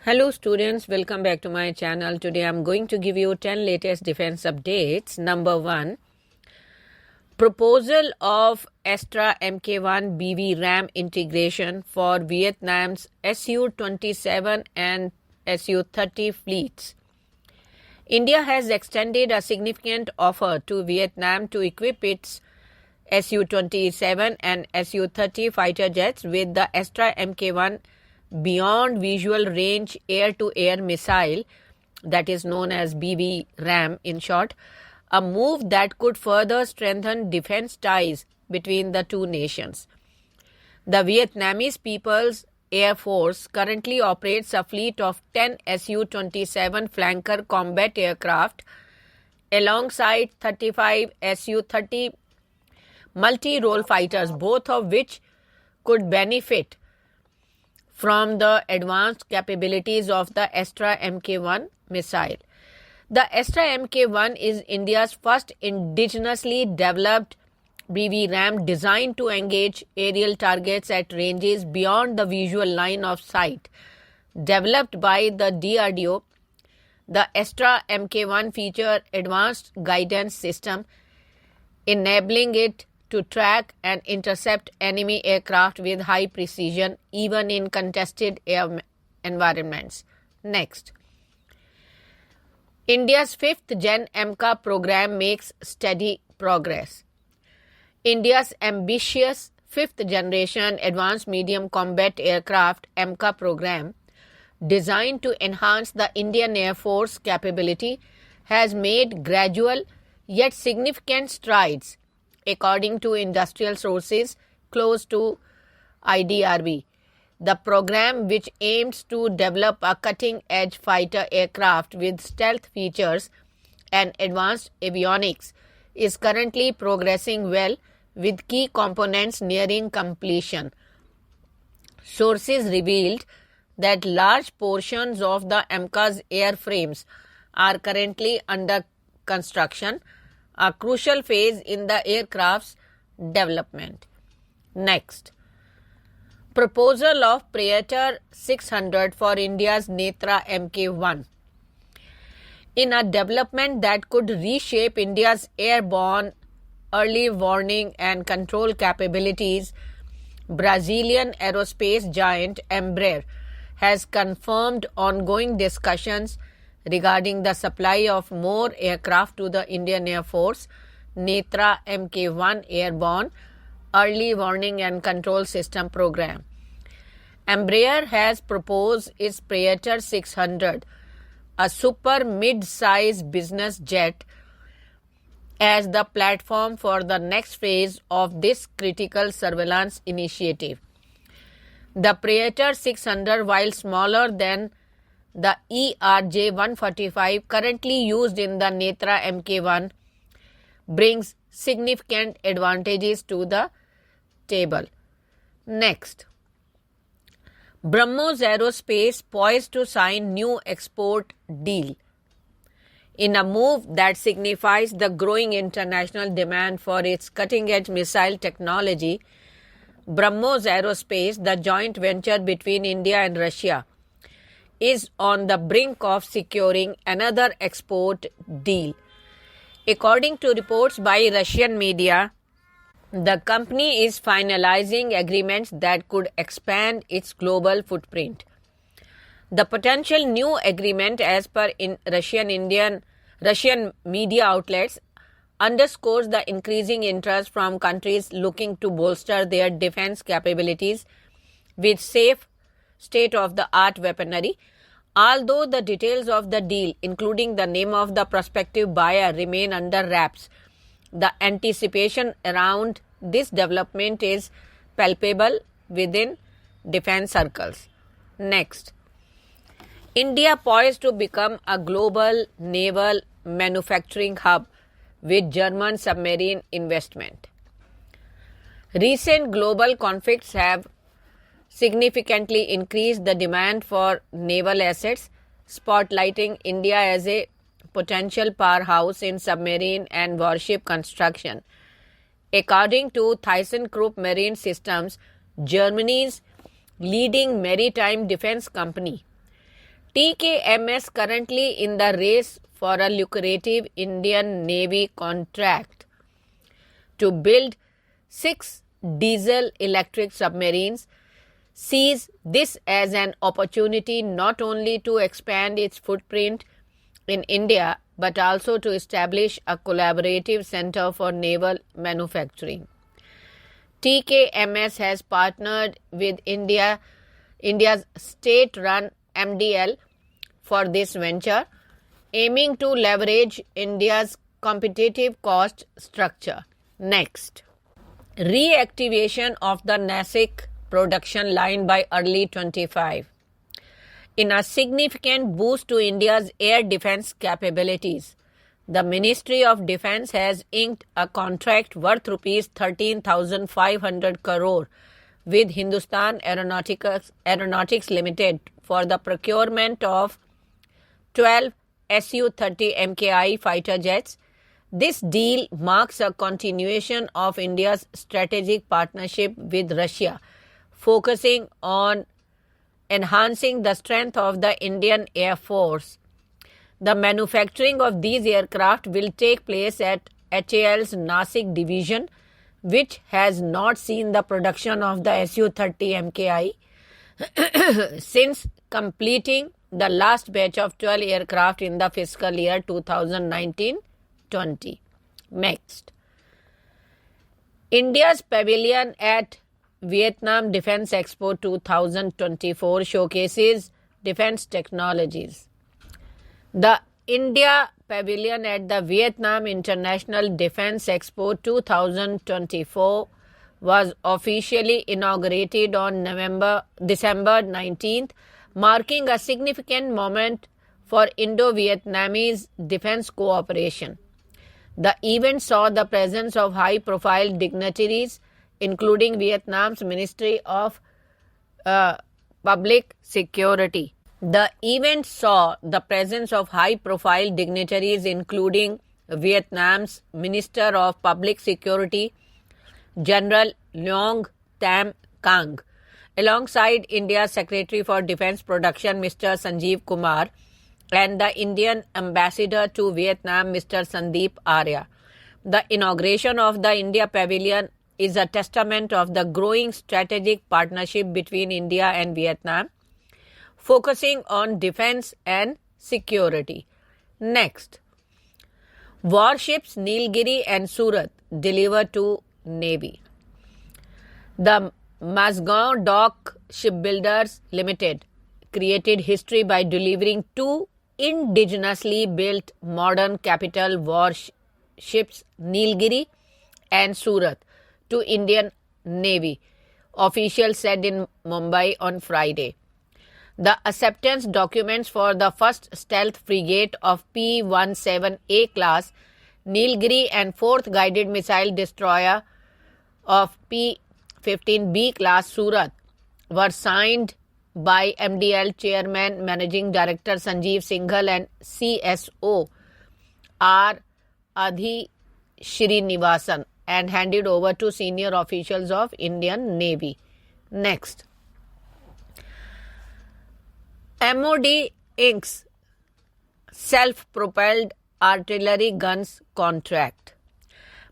Hello students, welcome back to my channel. Today I'm going to give you 10 latest defense updates. Number 1, proposal of Astra Mk1 BV RAM integration for Vietnam's Su-27 and Su-30 fleets. India has extended a significant offer to Vietnam to equip its Su-27 and Su-30 fighter jets with the Astra Mk1 Beyond Visual Range Air-to-Air Missile, that is known as BVRAM in short, a move that could further strengthen defense ties between the two nations. The Vietnamese People's Air Force currently operates a fleet of 10 Su-27 flanker combat aircraft alongside 35 Su-30 multi-role fighters, both of which could benefit from the advanced capabilities of the Astra Mk1 missile. The Astra Mk1 is India's first indigenously developed BVRAM designed to engage aerial targets at ranges beyond the visual line of sight. Developed by the DRDO, the Astra Mk1 features advanced guidance system enabling it to track and intercept enemy aircraft with high precision even in contested air environments. Next, India's 5th Gen AMCA program makes steady progress. India's ambitious 5th generation Advanced Medium Combat Aircraft AMCA program, designed to enhance the Indian Air Force capability, has made gradual yet significant strides, according to industrial sources close to IDRB. The program, which aims to develop a cutting-edge fighter aircraft with stealth features and advanced avionics, is currently progressing well, with key components nearing completion. Sources revealed that large portions of the AMCA's airframes are currently under construction, a crucial phase in the aircraft's development. Next, proposal of Praetor 600 for India's Netra Mk1. In a development that could reshape India's airborne early warning and control capabilities, Brazilian aerospace giant Embraer has confirmed ongoing discussions regarding the supply of more aircraft to the Indian Air Force Netra Mk1 Airborne Early Warning and Control System program. Embraer has proposed its Praetor 600, a super mid-size business jet, as the platform for the next phase of this critical surveillance initiative. The Praetor 600, while smaller than the ERJ-145 currently used in the Netra Mk1, brings significant advantages to the table. Next, BrahMos Aerospace poised to sign new export deal. In a move that signifies the growing international demand for its cutting-edge missile technology, BrahMos Aerospace, the joint venture between India and Russia, is on the brink of securing another export deal. According to reports by Russian media, the company is finalizing agreements that could expand its global footprint. The potential new agreement, as per Russian media outlets, underscores the increasing interest from countries looking to bolster their defense capabilities with safe state-of-the-art weaponry. Although the details of the deal, including the name of the prospective buyer, remain under wraps, the anticipation around this development is palpable within defense circles. Next, India poised to become a global naval manufacturing hub with German submarine investment. Recent global conflicts have significantly increased the demand for naval assets, spotlighting India as a potential powerhouse in submarine and warship construction. According to ThyssenKrupp Marine Systems, Germany's leading maritime defense company, TKMS currently in the race for a lucrative Indian Navy contract to build 6 diesel-electric submarines sees this as an opportunity not only to expand its footprint in India but also to establish a collaborative center for naval manufacturing. TKMS has partnered with India's state-run MDL for this venture, aiming to leverage India's competitive cost structure. Next, reactivation of the Nashik production line by early 25. In a significant boost to India's air defense capabilities, the Ministry of Defence has inked a contract worth Rs 13,500 crore with Hindustan Aeronautics Limited for the procurement of 12 Su-30 MKI fighter jets. This deal marks a continuation of India's strategic partnership with Russia, focusing on enhancing the strength of the Indian Air Force. The manufacturing of these aircraft will take place at HAL's Nashik division, which has not seen the production of the Su-30 MKI since completing the last batch of 12 aircraft in the fiscal year 2019-20. Next, India's pavilion at Vietnam Defence Expo 2024 showcases defence technologies. The India Pavilion at the Vietnam International Defence Expo 2024 was officially inaugurated on December 19th, marking a significant moment for Indo-Vietnamese defence cooperation. The event saw the presence of high-profile dignitaries, including Vietnam's Ministry of Public Security. The event saw the presence of high-profile dignitaries including Vietnam's Minister of Public Security, General Leong Tam Kang, alongside India's Secretary for Defence Production, Mr. Sanjeev Kumar, and the Indian Ambassador to Vietnam, Mr. Sandeep Arya. The inauguration of the India Pavilion is a testament of the growing strategic partnership between India and Vietnam, focusing on defense and security. Next, warships Nilgiri and Surat delivered to Navy. The Mazgaon Dock Shipbuilders Limited created history by delivering 2 indigenously built modern capital warships Nilgiri and Surat to Indian Navy, officials said in Mumbai on Friday. The acceptance documents for the first stealth frigate of P-17A class Nilgiri and 4th guided missile destroyer of P-15B class Surat were signed by MDL Chairman Managing Director Sanjeev Singhal and CSO R. Adhi Srinivasan and handed over to senior officials of Indian Navy. Next, MOD inks self-propelled artillery guns contract.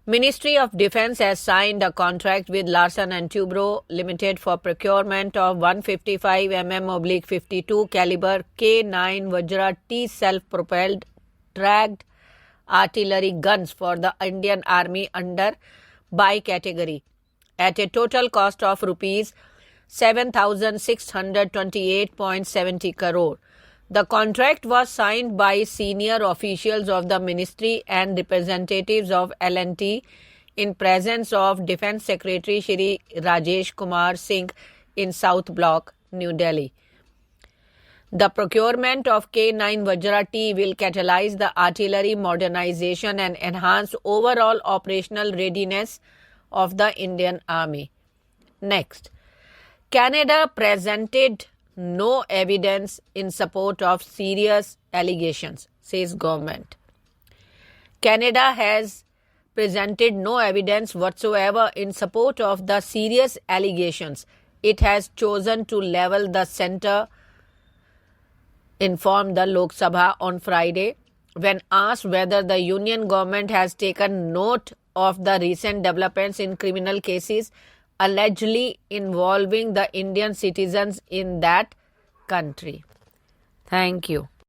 Ministry of Defence has signed a contract with Larsen & Toubro Limited for procurement of 155 mm/52 caliber K9 Vajra T self-propelled tracked artillery guns for the Indian Army under by category at a total cost of rupees 7,628.70 crore. The contract was signed by senior officials of the ministry and representatives of L&T in presence of Defence Secretary Shri Rajesh Kumar Singh in South Block, New Delhi. The procurement of K9 Vajra T will catalyze the artillery modernization and enhance overall operational readiness of the Indian Army. Next, Canada presented no evidence in support of serious allegations, says government. Canada has presented no evidence whatsoever in support of the serious allegations. It has chosen to level the center informed the Lok Sabha on Friday when asked whether the union government has taken note of the recent developments in criminal cases allegedly involving the Indian citizens in that country. Thank you.